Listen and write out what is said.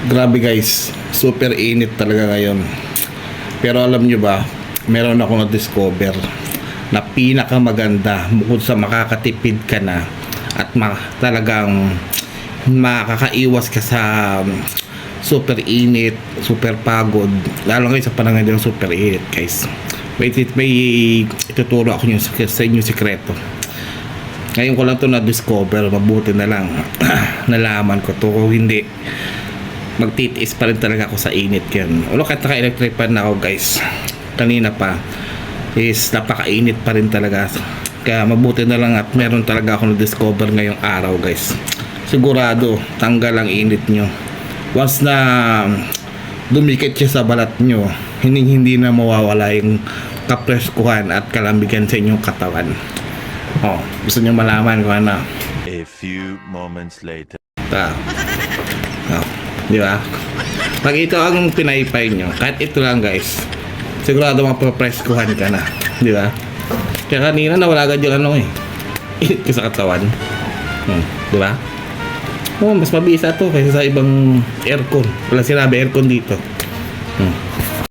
Grabe guys, super init talaga ngayon. Pero alam nyo ba, meron ako na-discover na pinakamaganda bukod sa makakatipid ka na at talagang makakaiwas ka sa super init, super pagod, lalo ngayon sa panahon ng super init guys. May ituturo ako sa inyo sikreto. Ngayon ko lang to na-discover, mabuti na lang nalaman ko to. Kung hindi, magtitiis pa rin talaga ako sa init yan. Ulo kahit naka-electric fan na ako guys, kanina pa is napaka-init pa rin talaga. Kaya mabuti na lang at meron talaga ako na-discover ngayong araw guys. Sigurado tanggal ang init nyo. Once na dumikit siya sa balat nyo, hindi na mawawala yung kapreskuhan at kalambigan sa inyong katawan. Gusto nyo malaman kung ano? A few moments later. Di ba? Pag ito ang pinaypay nyo, kahit ito lang guys, sigurado mapapreskuhan ka na. Di ba? Kaya kanina nawala agad yung ano init ko sa katawan. Di ba? Mas mabisa to kaysa sa ibang aircon. Wala sinabi aircon dito.